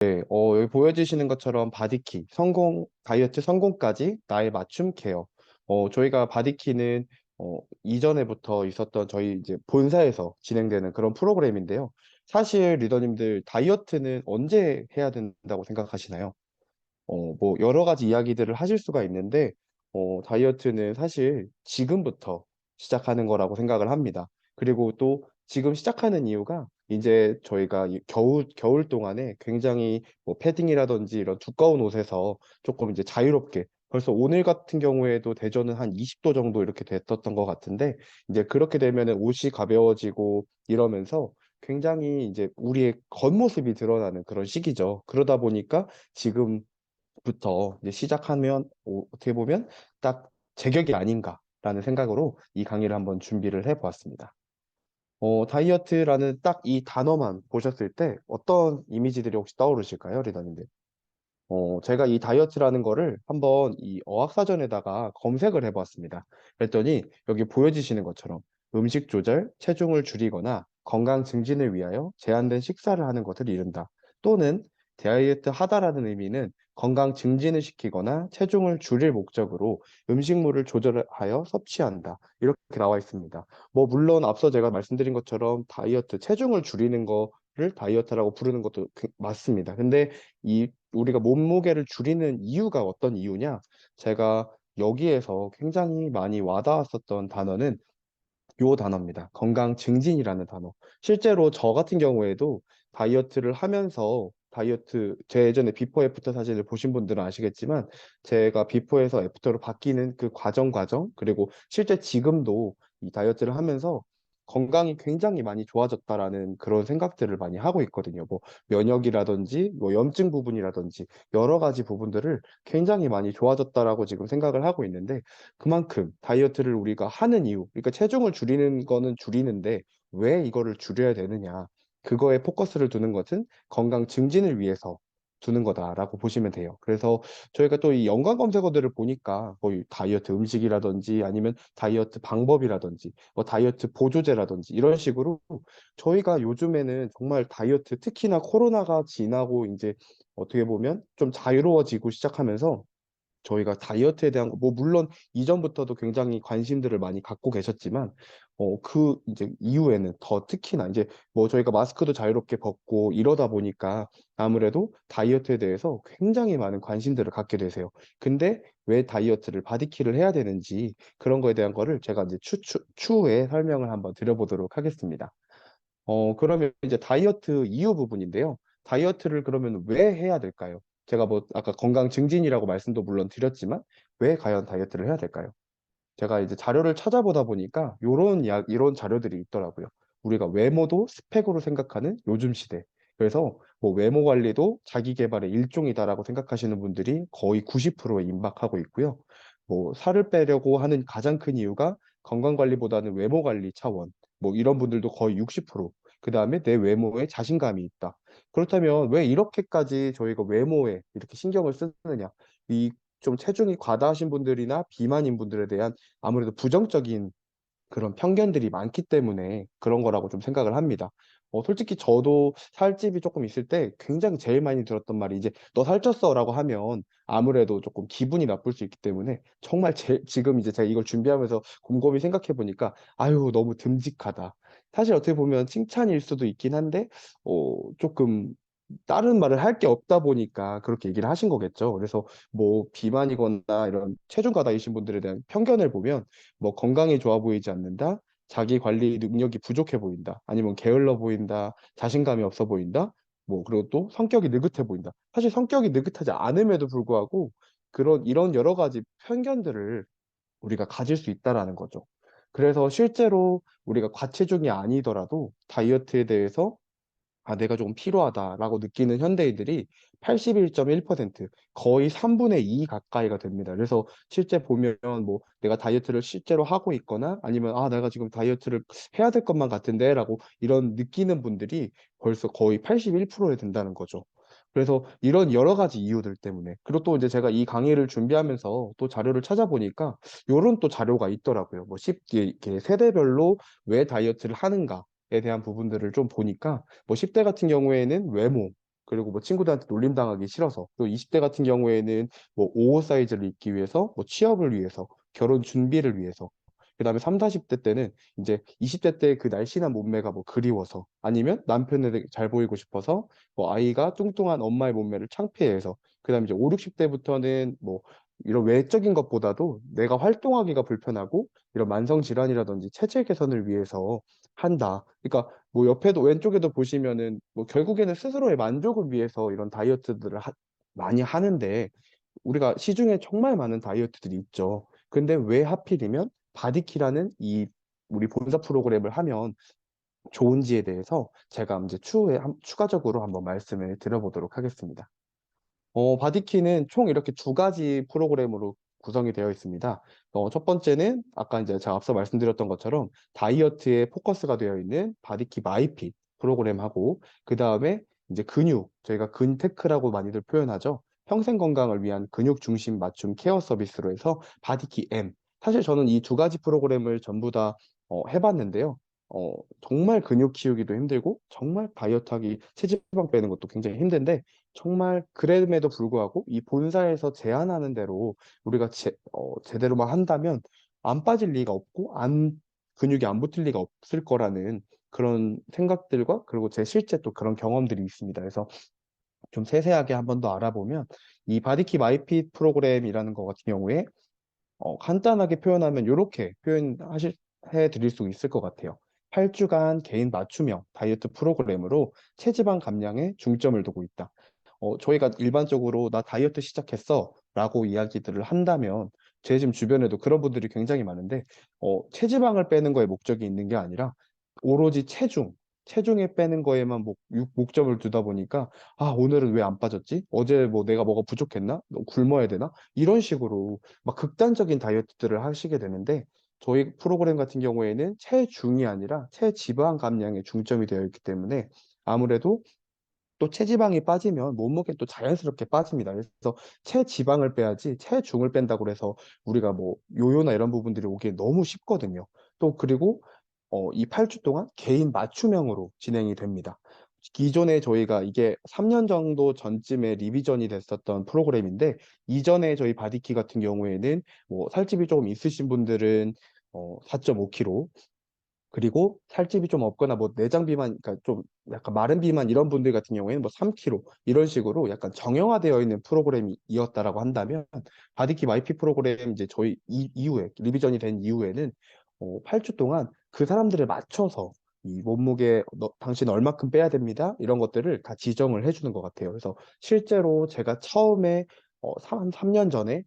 여기 보여주시는 것처럼 바디키, 다이어트 성공까지 나의 맞춤 케어. 저희가 바디키는 이전에부터 있었던 저희 이제 본사에서 진행되는 그런 프로그램인데요. 사실 리더님들 다이어트는 언제 해야 된다고 생각하시나요? 뭐 여러 가지 이야기들을 하실 수가 있는데, 다이어트는 사실 지금부터 시작하는 거라고 생각을 합니다. 그리고 또 지금 시작하는 이유가 이제 저희가 이 겨울 동안에 굉장히 뭐 패딩이라든지 이런 두꺼운 옷에서 조금 이제 자유롭게 벌써 오늘 같은 경우에도 대전은 한 20도 정도 이렇게 됐었던 것 같은데 이제 그렇게 되면은 옷이 가벼워지고 이러면서 굉장히 이제 우리의 겉모습이 드러나는 그런 시기죠. 그러다 보니까 지금 부터 이제 시작하면 어떻게 보면 딱 제격이 아닌가라는 생각으로 이 강의를 한번 준비를 해보았습니다. 다이어트라는 딱 이 단어만 보셨을 때 어떤 이미지들이 혹시 떠오르실까요, 리더님들? 제가 이 다이어트라는 거를 한번 이 어학사전에다가 검색을 해보았습니다. 그랬더니 여기 보여지시는 것처럼 음식 조절, 체중을 줄이거나 건강 증진을 위하여 제한된 식사를 하는 것을 이른다. 또는 다이어트 하다라는 의미는 건강 증진을 시키거나 체중을 줄일 목적으로 음식물을 조절하여 섭취한다. 이렇게 나와 있습니다. 뭐 물론 앞서 제가 말씀드린 것처럼 다이어트, 체중을 줄이는 거를 다이어트라고 부르는 것도 맞습니다. 근데 이 우리가 몸무게를 줄이는 이유가 어떤 이유냐? 제가 여기에서 굉장히 많이 와닿았었던 단어는 요 단어입니다. 건강 증진이라는 단어. 실제로 저 같은 경우에도 다이어트를 하면서 제 예전에 비포 애프터 사진을 보신 분들은 아시겠지만 제가 비포에서 애프터로 바뀌는 그 과정 그리고 실제 지금도 이 다이어트를 하면서 건강이 굉장히 많이 좋아졌다라는 그런 생각들을 많이 하고 있거든요. 뭐 면역이라든지 뭐 염증 부분이라든지 여러 가지 부분들을 굉장히 많이 좋아졌다라고 지금 생각을 하고 있는데 그만큼 다이어트를 우리가 하는 이유, 그러니까 체중을 줄이는 거는 줄이는데 왜 이거를 줄여야 되느냐? 그거에 포커스를 두는 것은 건강 증진을 위해서 두는 거다라고 보시면 돼요. 그래서 저희가 또 이 연관 검색어들을 보니까 뭐 이 다이어트 음식이라든지 아니면 다이어트 방법이라든지 뭐 다이어트 보조제라든지 이런 식으로 저희가 요즘에는 정말 다이어트 특히나 코로나가 지나고 이제 어떻게 보면 좀 자유로워지고 시작하면서 저희가 다이어트에 대한 뭐 물론 이전부터도 굉장히 관심들을 많이 갖고 계셨지만 그 이제 이후에는 더 특히나 이제 뭐 저희가 마스크도 자유롭게 벗고 이러다 보니까 아무래도 다이어트에 대해서 굉장히 많은 관심들을 갖게 되세요. 근데 왜 다이어트를 바디킬을 해야 되는지 그런 거에 대한 거를 제가 이제 추후에 설명을 한번 드려보도록 하겠습니다. 그러면 이제 다이어트 이유 부분인데요. 다이어트를 그러면 왜 해야 될까요? 제가 뭐 아까 건강 증진이라고 말씀도 물론 드렸지만 왜 과연 다이어트를 해야 될까요? 제가 이제 자료를 찾아보다 보니까 이런 자료들이 있더라고요. 우리가 외모도 스펙으로 생각하는 요즘 시대. 그래서 뭐 외모 관리도 자기 개발의 일종이다라고 생각하시는 분들이 거의 90%에 임박하고 있고요. 뭐 살을 빼려고 하는 가장 큰 이유가 건강 관리보다는 외모 관리 차원. 뭐 이런 분들도 거의 60%. 그다음에 내 외모에 자신감이 있다. 그렇다면 왜 이렇게까지 저희가 외모에 이렇게 신경을 쓰느냐? 이 좀 체중이 과다하신 분들이나 비만인 분들에 대한 아무래도 부정적인 그런 편견들이 많기 때문에 그런 거라고 좀 생각을 합니다. 솔직히 저도 살집이 조금 있을 때 굉장히 제일 많이 들었던 말이 이제 너 살쪘어라고 하면 아무래도 조금 기분이 나쁠 수 있기 때문에 정말 지금 이제 제가 이걸 준비하면서 곰곰이 생각해 보니까 아유 너무 듬직하다. 사실 어떻게 보면 칭찬일 수도 있긴 한데 조금 다른 말을 할 게 없다 보니까 그렇게 얘기를 하신 거겠죠. 그래서 뭐 비만이거나 이런 체중 과다이신 분들에 대한 편견을 보면 뭐 건강에 좋아 보이지 않는다, 자기 관리 능력이 부족해 보인다, 아니면 게을러 보인다, 자신감이 없어 보인다, 뭐 그리고 또 성격이 느긋해 보인다. 사실 성격이 느긋하지 않음에도 불구하고 이런 여러 가지 편견들을 우리가 가질 수 있다라는 거죠. 그래서 실제로 우리가 과체중이 아니더라도 다이어트에 대해서 내가 조금 필요하다라고 느끼는 현대인들이 81.1%, 거의 3분의 2 가까이가 됩니다. 그래서 실제 보면 뭐 내가 다이어트를 실제로 하고 있거나 아니면 내가 지금 다이어트를 해야 될 것만 같은데라고 이런 느끼는 분들이 벌써 거의 81%에 된다는 거죠. 그래서 이런 여러 가지 이유들 때문에 그리고 또 이제 제가 이 강의를 준비하면서 또 자료를 찾아보니까 요런 또 자료가 있더라고요. 뭐 쉽게 이렇게 세대별로 왜 다이어트를 하는가 에 대한 부분들을 좀 보니까 뭐 10대 같은 경우에는 외모, 그리고 뭐 친구들한테 놀림당하기 싫어서, 또 20대 같은 경우에는 뭐 오버사이즈를 입기 위해서, 뭐 취업을 위해서, 결혼 준비를 위해서, 그다음에 3, 40대 때는 이제 20대 때 그 날씬한 몸매가 뭐 그리워서, 아니면 남편에게 잘 보이고 싶어서, 뭐 아이가 뚱뚱한 엄마의 몸매를 창피해서, 그다음에 이제 5, 60대부터는 뭐 이런 외적인 것보다도 내가 활동하기가 불편하고 이런 만성 질환이라든지 체질 개선을 위해서 한다. 그러니까 뭐 옆에도 왼쪽에도 보시면은 뭐 결국에는 스스로의 만족을 위해서 이런 다이어트들을 많이 하는데, 우리가 시중에 정말 많은 다이어트들이 있죠. 근데 왜 하필이면 바디키라는 이 우리 본사 프로그램을 하면 좋은지에 대해서 제가 이제 추후에 추가적으로 한번 말씀을 드려보도록 하겠습니다. 바디키는 총 이렇게 두 가지 프로그램으로 구성이 되어 있습니다. 첫 번째는 아까 이제 제가 앞서 말씀드렸던 것처럼 다이어트에 포커스가 되어 있는 바디키 마이핏 프로그램하고, 그 다음에 이제 근육, 저희가 근테크라고 많이들 표현하죠. 평생 건강을 위한 근육 중심 맞춤 케어 서비스로 해서 바디키 M. 사실 저는 이 두 가지 프로그램을 전부 다 해봤는데요. 어, 정말 근육 키우기도 힘들고, 정말 다이어트하기, 체지방 빼는 것도 굉장히 힘든데, 정말 그럼에도 불구하고 이 본사에서 제안하는 대로 우리가 제대로만 한다면 안 빠질 리가 없고, 근육이 안 붙을 리가 없을 거라는 그런 생각들과, 그리고 제 실제 또 그런 경험들이 있습니다. 그래서 좀 세세하게 한 번 더 알아보면, 이 바디키 마이핏 프로그램이라는 것 같은 경우에 간단하게 표현하면 이렇게 해 드릴 수 있을 것 같아요. 8주간 개인 맞춤형 다이어트 프로그램으로 체지방 감량에 중점을 두고 있다. 저희가 일반적으로 나 다이어트 시작했어 라고 이야기들을 한다면, 제 지금 주변에도 그런 분들이 굉장히 많은데, 체지방을 빼는 거에 목적이 있는 게 아니라 오로지 체중에 빼는 거에만 목점을 두다 보니까, 아, 오늘은 왜 안 빠졌지? 어제 뭐 내가 뭐가 부족했나? 굶어야 되나? 이런 식으로 막 극단적인 다이어트들을 하시게 되는데, 저희 프로그램 같은 경우에는 체중이 아니라 체지방 감량에 중점이 되어 있기 때문에, 아무래도 또 체지방이 빠지면 몸무게 또 자연스럽게 빠집니다. 그래서 체지방을 빼야지 체중을 뺀다고 해서 우리가 뭐 요요나 이런 부분들이 오기에 너무 쉽거든요. 또 그리고 이 8주 동안 개인 맞춤형으로 진행이 됩니다. 기존에 저희가 이게 3년 정도 전쯤에 리비전이 됐었던 프로그램인데, 이전에 저희 바디키 같은 경우에는 뭐 살집이 조금 있으신 분들은 4.5kg, 그리고 살집이 좀 없거나 뭐 내장 비만, 그러니까 좀 약간 마른 비만 이런 분들 같은 경우에는 뭐 3kg 이런 식으로 약간 정형화되어 있는 프로그램이었다라고 한다면, 바디키 마이피 프로그램 이제 저희 이후에 리비전이 된 이후에는 8주 동안 그 사람들에 맞춰서 이 몸무게 당신 얼마큼 빼야 됩니다, 이런 것들을 다 지정을 해주는 것 같아요. 그래서 실제로 제가 처음에 한 3년 전에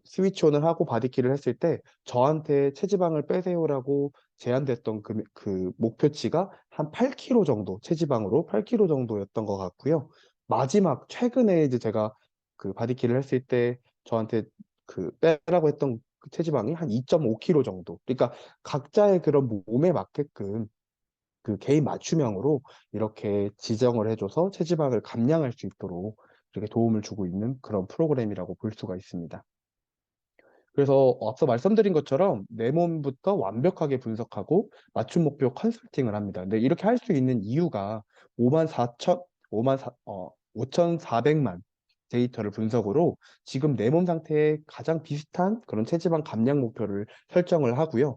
스위치온을 하고 바디킬을 했을 때 저한테 체지방을 빼세요라고 제안됐던 그 목표치가 한 8kg 정도, 체지방으로 8kg 정도였던 것 같고요. 마지막 최근에 이제 제가 그 바디킬을 했을 때 저한테 그 빼라고 했던 그 체지방이 한 2.5kg 정도. 그러니까 각자의 그런 몸에 맞게끔 그 개인 맞춤형으로 이렇게 지정을 해줘서 체지방을 감량할 수 있도록 이렇게 도움을 주고 있는 그런 프로그램이라고 볼 수가 있습니다. 그래서 앞서 말씀드린 것처럼 내 몸부터 완벽하게 분석하고 맞춤 목표 컨설팅을 합니다. 근데 이렇게 할 수 있는 이유가 5만 4천, 5만 5,400만 데이터를 분석으로 지금 내 몸 상태에 가장 비슷한 그런 체지방 감량 목표를 설정을 하고요.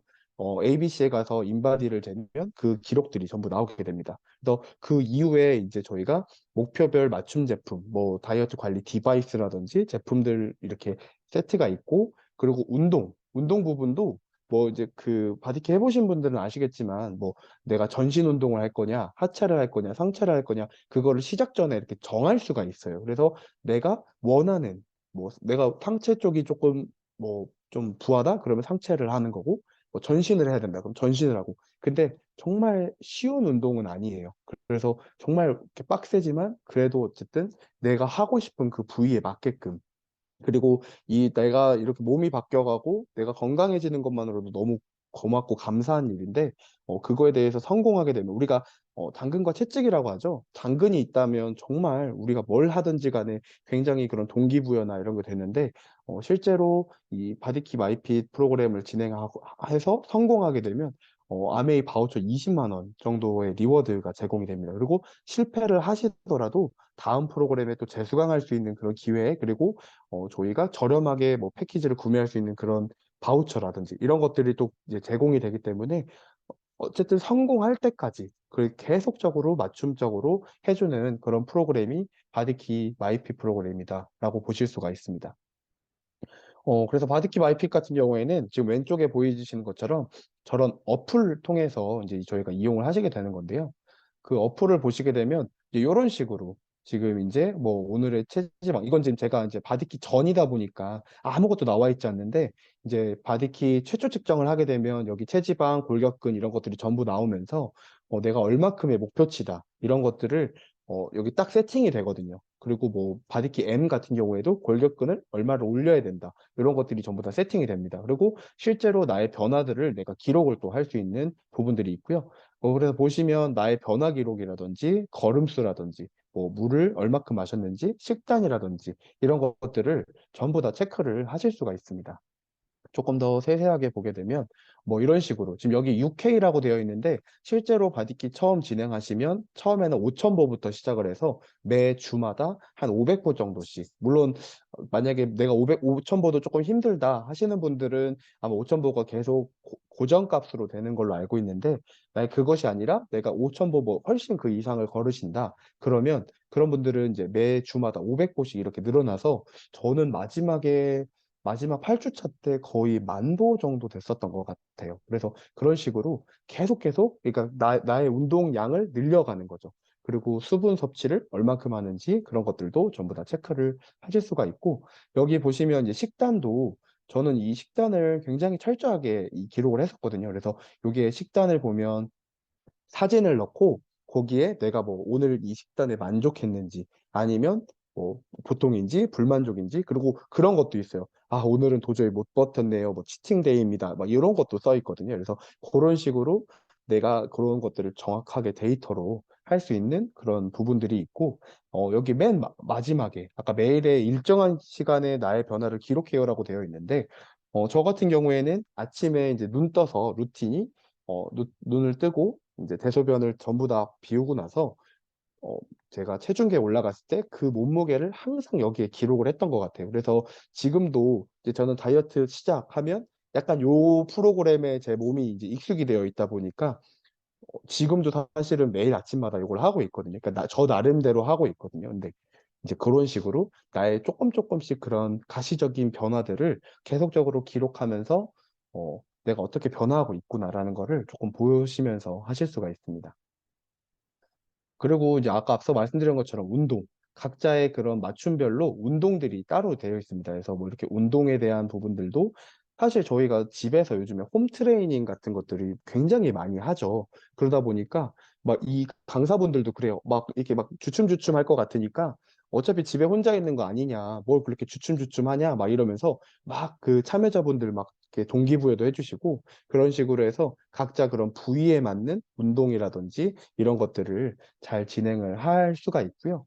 ABC에 가서 인바디를 재면 그 기록들이 전부 나오게 됩니다. 그래서 그 이후에 이제 저희가 목표별 맞춤 제품, 뭐 다이어트 관리 디바이스라든지 제품들 이렇게 세트가 있고, 그리고 운동 부분도 뭐 이제 그 바디케 해보신 분들은 아시겠지만, 뭐 내가 전신 운동을 할 거냐, 하체를 할 거냐, 상체를 할 거냐, 그거를 시작 전에 이렇게 정할 수가 있어요. 그래서 내가 원하는, 뭐 내가 상체 쪽이 조금 뭐 좀 부하다 그러면 상체를 하는 거고, 뭐 전신을 해야 된다 그럼 전신을 하고. 근데 정말 쉬운 운동은 아니에요. 그래서 정말 이렇게 빡세지만 그래도 어쨌든 내가 하고 싶은 그 부위에 맞게끔, 그리고 이 내가 이렇게 몸이 바뀌어가고 내가 건강해지는 것만으로도 너무 고맙고 감사한 일인데, 그거에 대해서 성공하게 되면 우리가 당근과 채찍이라고 하죠. 당근이 있다면 정말 우리가 뭘 하든지 간에 굉장히 그런 동기부여나 이런 게 되는데, 실제로 이 바디키 마이핏 프로그램을 진행하고 해서 성공하게 되면 아메이 바우처 20만 원 정도의 리워드가 제공이 됩니다. 그리고 실패를 하시더라도 다음 프로그램에 또 재수강할 수 있는 그런 기회, 그리고 저희가 저렴하게 뭐 패키지를 구매할 수 있는 그런 바우처라든지 이런 것들이 또 이제 제공이 되기 때문에 어쨌든 성공할 때까지 그 계속적으로 맞춤적으로 해주는 그런 프로그램이 바디키 마이피 프로그램이다라고 보실 수가 있습니다. 그래서 바디키 마이핏 같은 경우에는 지금 왼쪽에 보여주시는 것처럼 저런 어플을 통해서 이제 저희가 이용을 하시게 되는 건데요. 그 어플을 보시게 되면 이제 이런 식으로 지금 이제 뭐 오늘의 체지방 이건 지금 제가 이제 바디키 전이다 보니까 아무것도 나와 있지 않는데 이제 바디키 최초 측정을 하게 되면 여기 체지방, 골격근 이런 것들이 전부 나오면서 내가 얼마큼의 목표치다 이런 것들을 여기 딱 세팅이 되거든요. 그리고 뭐 바디키 M 같은 경우에도 골격근을 얼마를 올려야 된다. 이런 것들이 전부 다 세팅이 됩니다. 그리고 실제로 나의 변화들을 내가 기록을 또 할 수 있는 부분들이 있고요. 그래서 보시면 나의 변화 기록이라든지 걸음수라든지 뭐 물을 얼마큼 마셨는지 식단이라든지 이런 것들을 전부 다 체크를 하실 수가 있습니다. 조금 더 세세하게 보게 되면 뭐 이런 식으로 지금 여기 6K라고 되어 있는데 실제로 바디키 처음 진행하시면 처음에는 5,000보부터 시작을 해서 매 주마다 한 500보 정도씩 물론 만약에 내가 5,000보도 조금 힘들다 하시는 분들은 아마 5,000보가 계속 고정값으로 되는 걸로 알고 있는데 만약 그것이 아니라 내가 5,000보 뭐 훨씬 그 이상을 걸으신다 그러면 그런 분들은 이제 매 주마다 500보씩 이렇게 늘어나서 저는 마지막 8주차 때 거의 10,000보 정도 됐었던 것 같아요. 그래서 그런 식으로 계속, 그러니까 나의 운동량을 늘려가는 거죠. 그리고 수분 섭취를 얼만큼 하는지 그런 것들도 전부 다 체크를 하실 수가 있고, 여기 보시면 이제 식단도 저는 이 식단을 굉장히 철저하게 이 기록을 했었거든요. 그래서 여기에 식단을 보면 사진을 넣고 거기에 내가 뭐 오늘 이 식단에 만족했는지 아니면 뭐 보통인지 불만족인지 그리고 그런 것도 있어요. 아, 오늘은 도저히 못 버텼네요. 뭐 치팅데이입니다. 막 이런 것도 써 있거든요. 그래서 그런 식으로 내가 그런 것들을 정확하게 데이터로 할 수 있는 그런 부분들이 있고 여기 맨 마지막에 아까 매일의 일정한 시간에 나의 변화를 기록해요라고 되어 있는데 저 같은 경우에는 아침에 이제 눈 떠서 루틴이 눈을 뜨고 이제 대소변을 전부 다 비우고 나서 어, 제가 체중계에 올라갔을 때 그 몸무게를 항상 여기에 기록을 했던 것 같아요. 그래서 지금도 이제 저는 다이어트 시작하면 약간 요 프로그램에 제 몸이 이제 익숙이 되어 있다 보니까 지금도 사실은 매일 아침마다 이걸 하고 있거든요. 그러니까 저 나름대로 하고 있거든요. 근데 이제 그런 식으로 나의 조금씩 그런 가시적인 변화들을 계속적으로 기록하면서 내가 어떻게 변화하고 있구나라는 거를 조금 보시면서 하실 수가 있습니다. 그리고 이제 아까 앞서 말씀드린 것처럼 운동. 각자의 그런 맞춤별로 운동들이 따로 되어 있습니다. 그래서 뭐 이렇게 운동에 대한 부분들도 사실 저희가 집에서 요즘에 홈 트레이닝 같은 것들이 굉장히 많이 하죠. 그러다 보니까 막 이 강사분들도 그래요. 막 이렇게 막 주춤주춤 할 것 같으니까 어차피 집에 혼자 있는 거 아니냐. 뭘 그렇게 주춤주춤 하냐. 막 이러면서 막 그 참여자분들 막 이렇게 동기부여도 해주시고 그런 식으로 해서 각자 그런 부위에 맞는 운동이라든지 이런 것들을 잘 진행을 할 수가 있고요.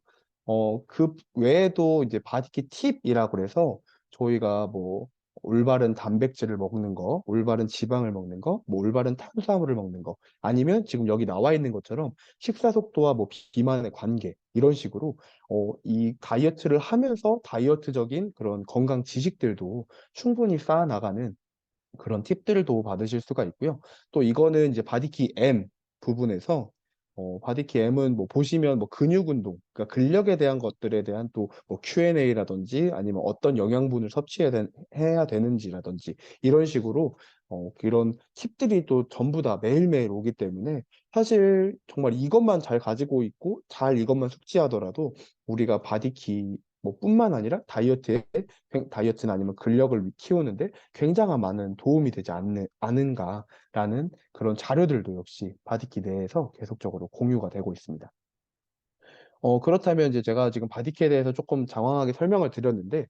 그 외에도 이제 바디키 팁이라고 그래서 저희가 뭐 올바른 단백질을 먹는 거, 올바른 지방을 먹는 거, 뭐 올바른 탄수화물을 먹는 거, 아니면 지금 여기 나와 있는 것처럼 식사 속도와 뭐 비만의 관계 이런 식으로 이 다이어트를 하면서 다이어트적인 그런 건강 지식들도 충분히 쌓아 나가는 그런 팁들도 받으실 수가 있고요. 또 이거는 이제 바디키 M 부분에서 바디키 M은 뭐 보시면 뭐 근육 운동, 그러니까 근력에 대한 것들에 대한 또 뭐 Q&A라든지 아니면 어떤 영양분을 해야 되는지라든지 이런 식으로 이런 팁들이 또 전부 다 매일매일 오기 때문에 사실 정말 이것만 잘 가지고 있고 잘 이것만 숙지하더라도 우리가 바디키 뭐 뿐만 아니라 다이어트나 아니면 근력을 키우는데 굉장한 많은 도움이 되지 않은가라는 그런 자료들도 역시 바디키 내에서 계속적으로 공유가 되고 있습니다. 그렇다면 이제 제가 지금 바디키에 대해서 조금 장황하게 설명을 드렸는데,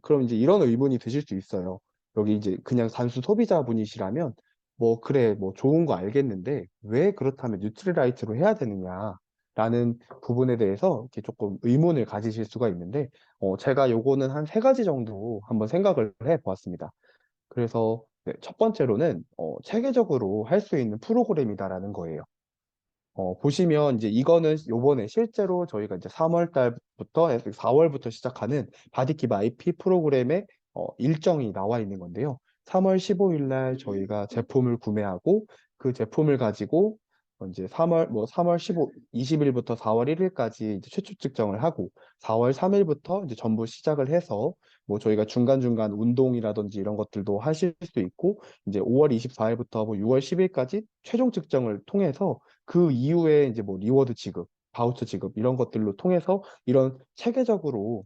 그럼 이제 이런 의문이 드실 수 있어요. 여기 이제 그냥 단순 소비자분이시라면, 뭐, 그래, 뭐 좋은 거 알겠는데, 왜 그렇다면 뉴트리라이트로 해야 되느냐? 라는 부분에 대해서 이렇게 조금 의문을 가지실 수가 있는데, 제가 요거는 한 세 가지 정도 한번 생각을 해 보았습니다. 그래서 네, 첫 번째로는 체계적으로 할 수 있는 프로그램이다라는 거예요. 보시면 이제 이거는 요번에 실제로 저희가 이제 3월 달부터 4월부터 시작하는 바디킵 IP 프로그램의 일정이 나와 있는 건데요. 3월 15일 날 저희가 제품을 구매하고 그 제품을 가지고 이제 3월 20일부터 4월 1일까지 이제 최초 측정을 하고 4월 3일부터 이제 전부 시작을 해서 뭐 저희가 중간중간 운동이라든지 이런 것들도 하실 수 있고 이제 5월 24일부터 뭐 6월 10일까지 최종 측정을 통해서 그 이후에 이제 뭐 리워드 지급, 바우처 지급 이런 것들로 통해서 이런 체계적으로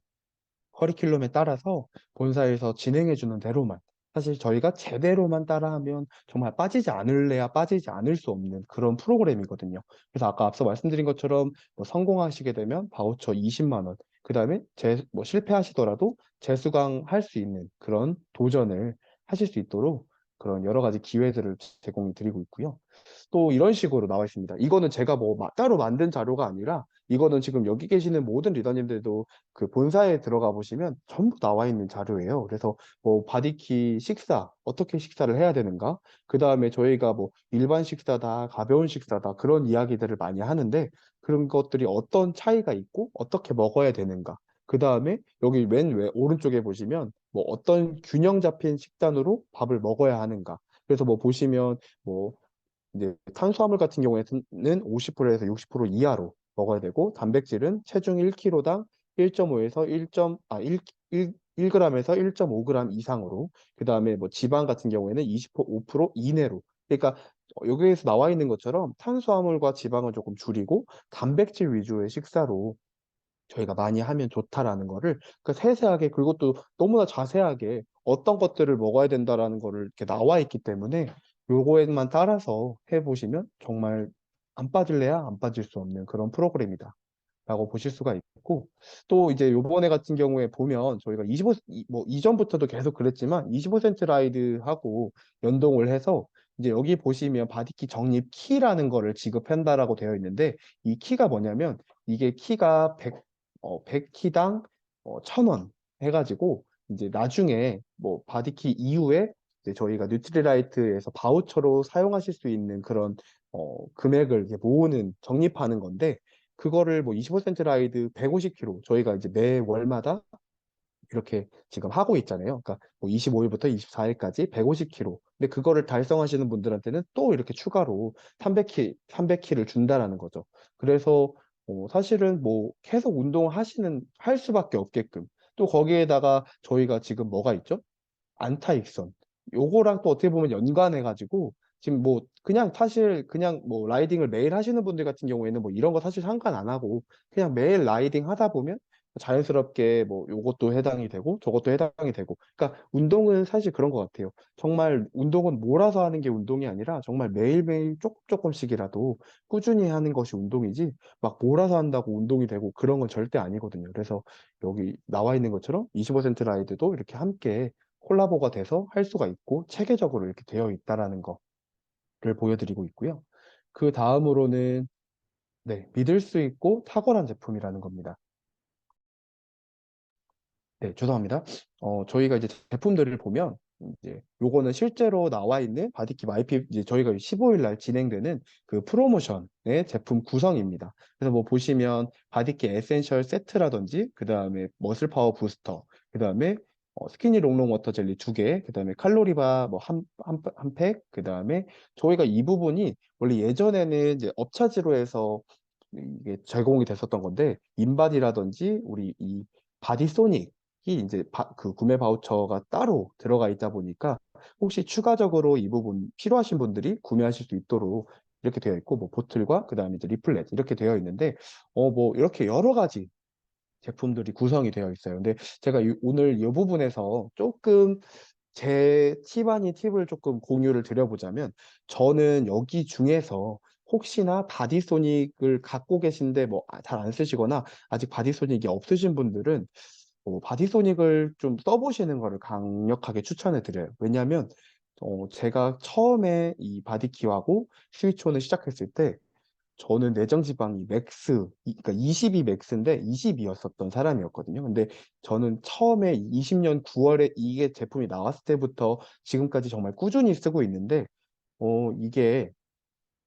커리큘럼에 따라서 본사에서 진행해주는 대로만 사실 저희가 제대로만 따라하면 정말 빠지지 않을래야 빠지지 않을 수 없는 그런 프로그램이거든요. 그래서 아까 앞서 말씀드린 것처럼 뭐 성공하시게 되면 바우처 20만 원, 그 다음에 뭐 실패하시더라도 재수강 할 수 있는 그런 도전을 하실 수 있도록 그런 여러 가지 기회들을 제공해 드리고 있고요. 또 이런 식으로 나와 있습니다. 이거는 제가 뭐 따로 만든 자료가 아니라 이거는 지금 여기 계시는 모든 리더님들도 그 본사에 들어가 보시면 전부 나와 있는 자료예요. 그래서 뭐 바디키 식사, 어떻게 식사를 해야 되는가? 그 다음에 저희가 뭐 일반 식사다, 가벼운 식사다, 그런 이야기들을 많이 하는데 그런 것들이 어떤 차이가 있고 어떻게 먹어야 되는가? 그 다음에 여기 오른쪽에 보시면 뭐 어떤 균형 잡힌 식단으로 밥을 먹어야 하는가? 그래서 뭐 보시면 뭐 이제 탄수화물 같은 경우에는 50%에서 60% 이하로 먹어야 되고 단백질은 체중 1kg당 1.5에서 1g에서 1.5g 이상으로 그다음에 뭐 지방 같은 경우에는 25% 이내로 그러니까 여기에서 나와 있는 것처럼 탄수화물과 지방을 조금 줄이고 단백질 위주의 식사로 저희가 많이 하면 좋다라는 거를 그 세세하게 그리고 또 너무나 자세하게 어떤 것들을 먹어야 된다라는 거를 이렇게 나와 있기 때문에 요거에만 따라서 해보시면 정말 안 빠질래야 안 빠질 수 없는 그런 프로그램이다. 라고 보실 수가 있고 또 이제 요번에 같은 경우에 보면 저희가 뭐 이전부터도 계속 그랬지만 25센트 라이드하고 연동을 해서 이제 여기 보시면 바디키 적립 키라는 거를 지급한다라고 되어 있는데 이 키가 뭐냐면 이게 키가 100키당 1,000원 해가지고 이제 나중에 뭐 바디키 이후에 이제 저희가 뉴트리라이트에서 바우처로 사용하실 수 있는 그런 금액을 이제 모으는 적립하는 건데 그거를 뭐 25센트 라이드 150kg 저희가 이제 매 월마다 이렇게 지금 하고 있잖아요. 그러니까 뭐 25일부터 24일까지 150kg. 근데 그거를 달성하시는 분들한테는 또 이렇게 추가로 300kg를 준다라는 거죠. 그래서 사실은 뭐 계속 할 수밖에 없게끔 또 거기에다가 저희가 지금 뭐가 있죠? 안타익선. 요거랑 또 어떻게 보면 연관해가지고 지금 뭐 그냥 사실 그냥 뭐 라이딩을 매일 하시는 분들 같은 경우에는 뭐 이런 거 사실 상관 안 하고 그냥 매일 라이딩 하다 보면 자연스럽게 뭐 요것도 해당이 되고 저것도 해당이 되고 그러니까 운동은 사실 그런 것 같아요. 정말 운동은 몰아서 하는 게 운동이 아니라 정말 매일매일 조금 조금씩이라도 꾸준히 하는 것이 운동이지 막 몰아서 한다고 운동이 되고 그런 건 절대 아니거든요. 그래서 여기 나와 있는 것처럼 25센트 라이드도 이렇게 함께 콜라보가 돼서 할 수가 있고 체계적으로 이렇게 되어 있다라는 거를 보여드리고 있고요. 그 다음으로는 네, 믿을 수 있고 탁월한 제품이라는 겁니다. 네, 죄송합니다. 저희가 이제 제품들을 보면 이제 요거는 실제로 나와 있는 바디킵 IP 이제 저희가 15일 날 진행되는 그 프로모션의 제품 구성입니다. 그래서 뭐 보시면 바디킵 에센셜 세트라든지 그다음에 머슬 파워 부스터, 그다음에 스키니 롱롱 워터 젤리 두 개, 그다음에 칼로리바 뭐 한 팩, 그다음에 저희가 이 부분이 원래 예전에는 이제 업차지로 해서 이게 제공이 됐었던 건데 인바디라든지 우리 이 바디소닉 이 이제 그 구매 바우처가 따로 들어가 있다 보니까 혹시 추가적으로 이 부분 필요하신 분들이 구매하실 수 있도록 이렇게 되어 있고 뭐 보틀과 그다음에 이제 리플렛 이렇게 되어 있는데 뭐 이렇게 여러 가지 제품들이 구성이 되어 있어요. 근데 제가 오늘 이 부분에서 조금 제 팁 아닌 팁을 조금 공유를 드려보자면 저는 여기 중에서 혹시나 바디소닉을 갖고 계신데 뭐 잘 안 쓰시거나 아직 바디소닉이 없으신 분들은 바디소닉을 좀 써보시는 거를 강력하게 추천해 드려요. 왜냐하면 제가 처음에 이 바디키하고 스위치온을 시작했을 때 저는 내장 지방이 그러니까 20이 맥스인데 20이었었던 사람이었거든요. 근데 저는 처음에 20년 9월에 이게 제품이 나왔을 때부터 지금까지 정말 꾸준히 쓰고 있는데, 이게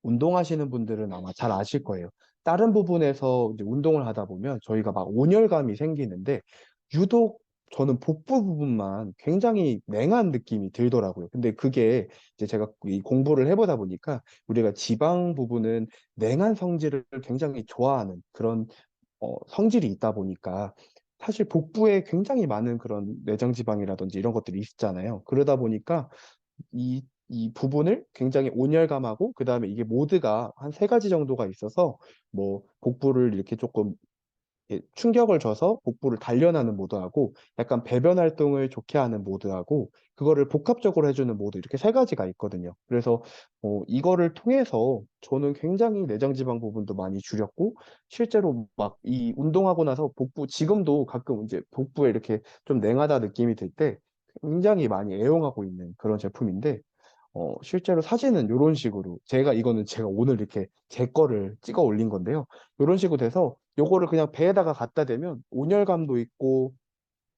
운동하시는 분들은 아마 잘 아실 거예요. 다른 부분에서 이제 운동을 하다 보면 저희가 막 온열감이 생기는데, 유독 저는 복부 부분만 굉장히 냉한 느낌이 들더라고요. 근데 그게 이제 제가 이 공부를 해보다 보니까 우리가 지방 부분은 냉한 성질을 굉장히 좋아하는 그런 성질이 있다 보니까 사실 복부에 굉장히 많은 그런 내장 지방이라든지 이런 것들이 있잖아요. 그러다 보니까 이 부분을 굉장히 온열감하고, 그 다음에 이게 모드가 한 세 가지 정도가 있어서, 뭐 복부를 이렇게 조금 충격을 줘서 복부를 단련하는 모드하고, 약간 배변 활동을 좋게 하는 모드하고, 그거를 복합적으로 해주는 모드, 이렇게 세 가지가 있거든요. 그래서 이거를 통해서 저는 굉장히 내장 지방 부분도 많이 줄였고, 실제로 막 이 운동하고 나서 복부, 지금도 가끔 이제 복부에 이렇게 좀 냉하다 느낌이 들 때 굉장히 많이 애용하고 있는 그런 제품인데, 실제로 사진은 이런 식으로, 이거는 제가 오늘 이렇게 제 거를 찍어 올린 건데요. 이런 식으로 돼서 요거를 그냥 배에다가 갖다 대면 온열감도 있고,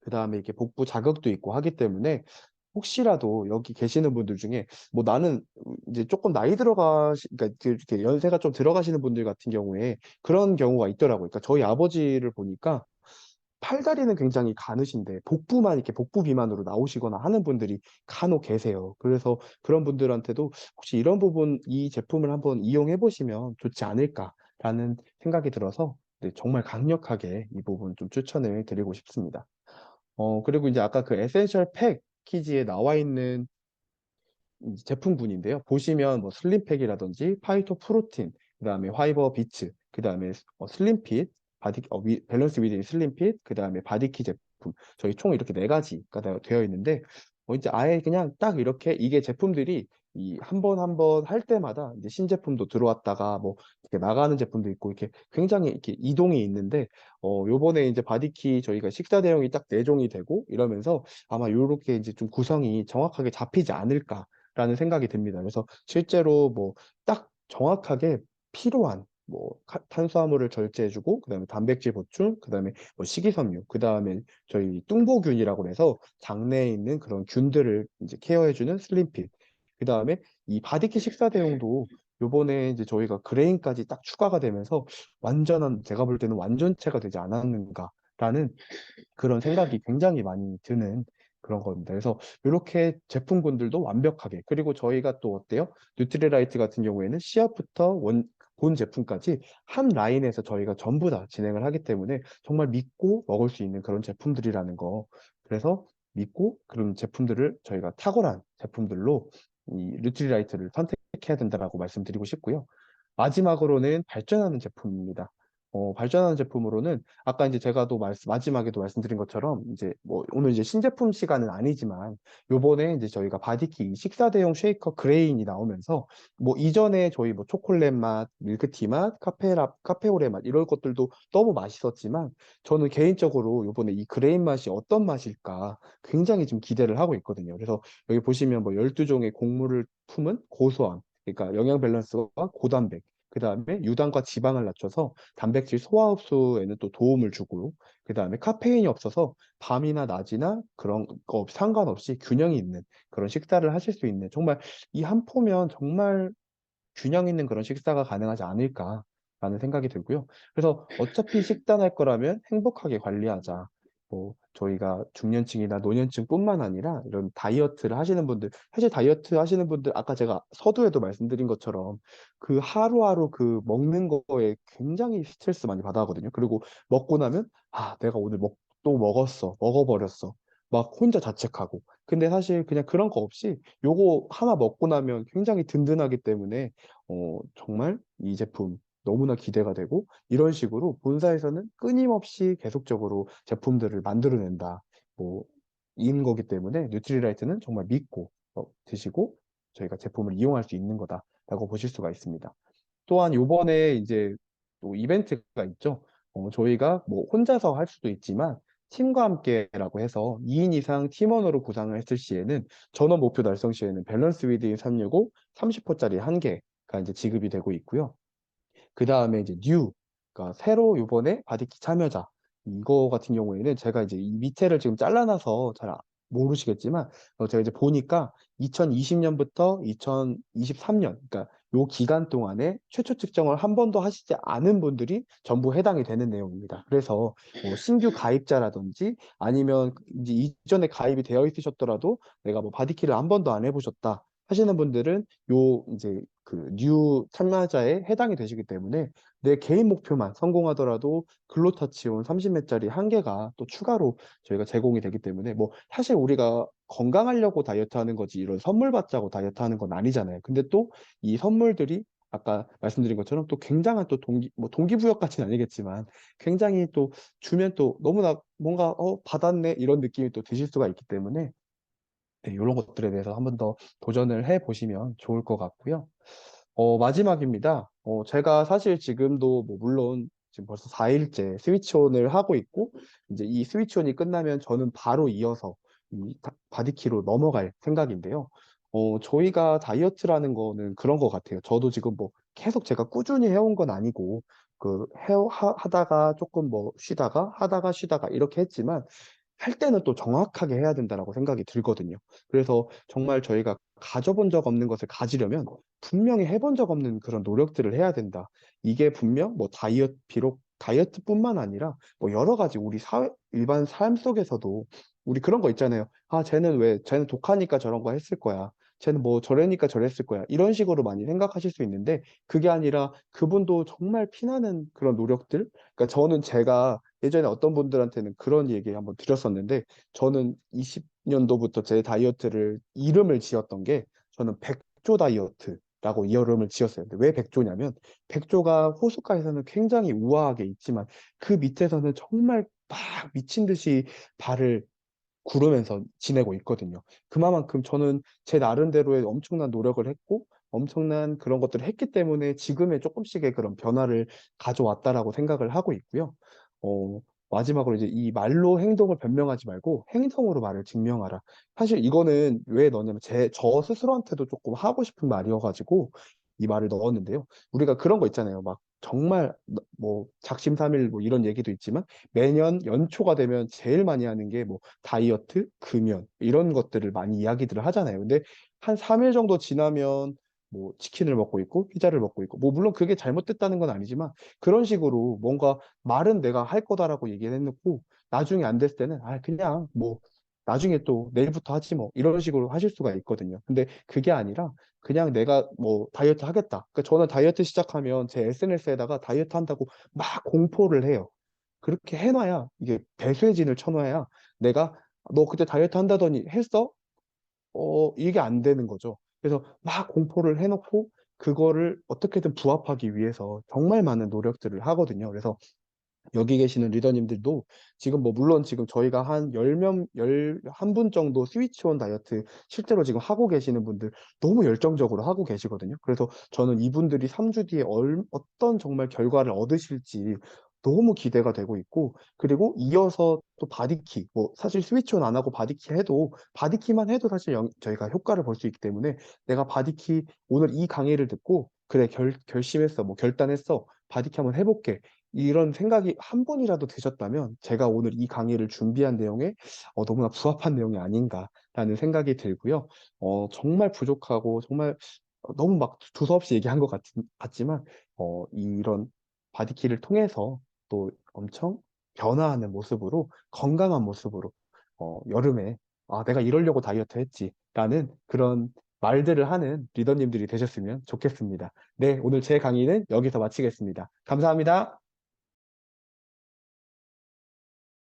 그 다음에 이렇게 복부 자극도 있고 하기 때문에, 혹시라도 여기 계시는 분들 중에 뭐 나는 이제 조금 나이 그러니까 이렇게 연세가 좀 들어가시는 분들 같은 경우에 그런 경우가 있더라고요. 그러니까 저희 아버지를 보니까 팔다리는 굉장히 가느신데 복부만 이렇게 복부 비만으로 나오시거나 하는 분들이 간혹 계세요. 그래서 그런 분들한테도 혹시 이런 부분, 이 제품을 한번 이용해 보시면 좋지 않을까라는 생각이 들어서, 네, 정말 강력하게 이 부분 좀 추천을 드리고 싶습니다. 그리고 이제 아까 그 에센셜 패키지에 나와 있는 이 제품군인데요. 보시면 뭐 슬림팩이라든지 파이토 프로틴, 그다음에 화이버 비츠, 그다음에 슬림핏, 밸런스 위드 슬림핏, 그다음에 바디키 제품. 저희 총 이렇게 네 가지가 되어 있는데, 이제 아예 그냥 딱 이렇게 이게 제품들이 이 한 번 한 번 할 때마다 이제 신제품도 들어왔다가 뭐 이렇게 나가는 제품도 있고, 이렇게 굉장히 이렇게 이동이 있는데, 요번에 이제 바디키 저희가 식사 대용이 딱 네 종이 되고 이러면서 아마 요렇게 이제 좀 구성이 정확하게 잡히지 않을까 라는 생각이 듭니다. 그래서 실제로 뭐 딱 정확하게 필요한 뭐 탄수화물을 절제해주고, 그다음에 단백질 보충, 그다음에 뭐 식이섬유, 그다음에 저희 뚱보균이라고 해서 장내에 있는 그런 균들을 이제 케어해주는 슬림핏, 그다음에 이 바디키 식사 대용도 요번에 이제 저희가 그레인까지 딱 추가가 되면서 완전한, 제가 볼 때는 완전체가 되지 않았는가라는 그런 생각이 굉장히 많이 드는 그런 겁니다. 그래서 이렇게 제품군들도 완벽하게, 그리고 저희가 또 어때요? 뉴트리라이트 같은 경우에는 시합부터 본 제품까지 한 라인에서 저희가 전부 다 진행을 하기 때문에 정말 믿고 먹을 수 있는 그런 제품들이라는 거. 그래서 믿고 그런 제품들을 저희가 탁월한 제품들로 이 뉴트리라이트를 선택해야 된다라고 말씀드리고 싶고요. 마지막으로는 발전하는 제품입니다. 발전하는 제품으로는 아까 이제 제가 또 마지막에도 말씀드린 것처럼, 이제 뭐 오늘 이제 신제품 시간은 아니지만 요번에 이제 저희가 바디키 식사 대용 쉐이커 그레인이 나오면서, 뭐 이전에 저희 뭐 초콜릿 맛, 밀크티 맛, 카페오레 맛 이런 것들도 너무 맛있었지만, 저는 개인적으로 요번에 이 그레인 맛이 어떤 맛일까 굉장히 좀 기대를 하고 있거든요. 그래서 여기 보시면 뭐 12종의 곡물을 품은 고소함, 그러니까 영양 밸런스와 고단백, 그 다음에 유당과 지방을 낮춰서 단백질 소화 흡수에는 또 도움을 주고, 그 다음에 카페인이 없어서 밤이나 낮이나 그런 거 상관없이 균형이 있는 그런 식사를 하실 수 있는, 정말 이 한 포면 정말 균형 있는 그런 식사가 가능하지 않을까라는 생각이 들고요. 그래서 어차피 식단할 거라면 행복하게 관리하자. 뭐 저희가 중년층이나 노년층뿐만 아니라 이런 다이어트를 하시는 분들, 사실 다이어트 하시는 분들 아까 제가 서두에도 말씀드린 것처럼 그 하루하루 그 먹는 거에 굉장히 스트레스 많이 받아 하거든요. 그리고 먹고 나면 내가 오늘 또 먹어버렸어. 막 혼자 자책하고. 근데 사실 그냥 그런 거 없이 요거 하나 먹고 나면 굉장히 든든하기 때문에 정말 이 제품 너무나 기대가 되고, 이런 식으로 본사에서는 끊임없이 계속적으로 제품들을 만들어낸다. 뭐, 인 거기 때문에 뉴트리라이트는 정말 믿고 드시고 저희가 제품을 이용할 수 있는 거다라고 보실 수가 있습니다. 또한 요번에 이제 또 이벤트가 있죠. 저희가 뭐 혼자서 할 수도 있지만 팀과 함께라고 해서 2인 이상 팀원으로 구상을 했을 시에는, 전원 목표 달성 시에는 밸런스 위드인 365 30호짜리 한 개가 이제 지급이 되고 있고요. 그 다음에 이제 뉴, 그러니까 새로 요번에 바디키 참여자. 이거 같은 경우에는 제가 이제 이 밑에를 지금 잘라놔서 잘 모르시겠지만, 제가 이제 보니까 2020년부터 2023년, 그러니까 요 기간 동안에 최초 측정을 한 번도 하시지 않은 분들이 전부 해당이 되는 내용입니다. 그래서 뭐 신규 가입자라든지 아니면 이제 이전에 가입이 되어 있으셨더라도 내가 뭐 바디키를 한 번도 안 해보셨다 하시는 분들은 요 이제 그 뉴 참여자에 해당이 되시기 때문에 내 개인 목표만 성공하더라도 글루타치온 30매짜리 한 개가 또 추가로 저희가 제공이 되기 때문에 뭐 사실 우리가 건강하려고 다이어트 하는 거지 이런 선물 받자고 다이어트 하는 건 아니잖아요. 근데 또 이 선물들이 아까 말씀드린 것처럼 또 굉장한 또 뭐 동기부여까지는 아니겠지만 굉장히 또 주면 또 너무나 뭔가 받았네 이런 느낌이 또 드실 수가 있기 때문에 네, 이런 것들에 대해서 한번 더 도전을 해 보시면 좋을 것 같고요. 마지막입니다. 제가 사실 지금도 뭐 물론 지금 벌써 4일째 스위치온을 하고 있고 이제 이 스위치온이 끝나면 저는 바로 이어서 이 바디키로 넘어갈 생각인데요. 저희가 다이어트라는 거는 그런 것 같아요. 저도 지금 뭐 계속 제가 꾸준히 해온 건 아니고 하다가 조금 뭐 쉬다가 하다가 쉬다가 이렇게 했지만 할 때는 또 정확하게 해야 된다라고 생각이 들거든요. 그래서 정말 저희가 가져본 적 없는 것을 가지려면 분명히 해본 적 없는 그런 노력들을 해야 된다. 이게 분명 뭐 비록 다이어트뿐만 아니라 뭐 여러 가지 우리 일반 삶 속에서도 우리 그런 거 있잖아요. 아, 쟤는 독하니까 저런 거 했을 거야. 쟤는 뭐 저래니까 저랬을 거야. 이런 식으로 많이 생각하실 수 있는데 그게 아니라 그분도 정말 피나는 그런 노력들. 그러니까 저는 제가 예전에 어떤 분들한테는 그런 얘기 한번 드렸었는데 저는 20년도부터 제 다이어트를 이름을 지었던 게 저는 백조 다이어트라고 이름을 지었어요. 근데 왜 백조냐면 백조가 호숫가에서는 굉장히 우아하게 있지만 그 밑에서는 정말 막 미친 듯이 발을 구르면서 지내고 있거든요. 그만큼 저는 제 나름대로의 엄청난 노력을 했고 엄청난 그런 것들을 했기 때문에 지금의 조금씩의 그런 변화를 가져왔다라고 생각을 하고 있고요. 어, 마지막으로 이제 이 말로 행동을 변명하지 말고 행동으로 말을 증명하라. 사실 이거는 왜 넣냐면 저 스스로한테도 조금 하고 싶은 말이어가지고 이 말을 넣었는데요. 우리가 그런 거 있잖아요. 막 정말 뭐 작심삼일 뭐 이런 얘기도 있지만 매년 연초가 되면 제일 많이 하는 게 뭐 다이어트, 금연 이런 것들을 많이 이야기들을 하잖아요. 근데 한 3일 정도 지나면 뭐 치킨을 먹고 있고 피자를 먹고 있고 뭐 물론 그게 잘못됐다는 건 아니지만 그런 식으로 뭔가 말은 내가 할 거다라고 얘기를 해놓고 나중에 안 됐을 때는 아 그냥 뭐 나중에 또 내일부터 하지 뭐 이런 식으로 하실 수가 있거든요. 근데 그게 아니라 그냥 내가 뭐 다이어트 하겠다. 그러니까 저는 다이어트 시작하면 제 SNS에다가 다이어트 한다고 막 공포를 해요. 그렇게 해놔야 이게 배수진을 쳐놔야 내가 너 그때 다이어트 한다더니 했어? 이게 안 되는 거죠. 그래서 막 공포를 해놓고 그거를 어떻게든 부합하기 위해서 정말 많은 노력들을 하거든요. 그래서 여기 계시는 리더님들도 지금 뭐 물론 지금 저희가 한 11분 정도 스위치온 다이어트 실제로 지금 하고 계시는 분들 너무 열정적으로 하고 계시거든요. 그래서 저는 이분들이 3주 뒤에 어떤 정말 결과를 얻으실지 너무 기대가 되고 있고 그리고 이어서 또 바디키 뭐 사실 스위치온 안 하고 바디키 해도 바디키만 해도 사실 저희가 효과를 볼 수 있기 때문에 내가 바디키 오늘 이 강의를 듣고 그래 결심했어 뭐 결단했어 바디키 한번 해볼게 이런 생각이 한 번이라도 드셨다면 제가 오늘 이 강의를 준비한 내용에 너무나 부합한 내용이 아닌가라는 생각이 들고요. 정말 부족하고 정말 너무 막 두서없이 얘기한 것 같지만 이런 바디키를 통해서 또 엄청 변화하는 모습으로 건강한 모습으로 여름에 아, 내가 이러려고 다이어트 했지라는 그런 말들을 하는 리더님들이 되셨으면 좋겠습니다. 네, 오늘 제 강의는 여기서 마치겠습니다. 감사합니다.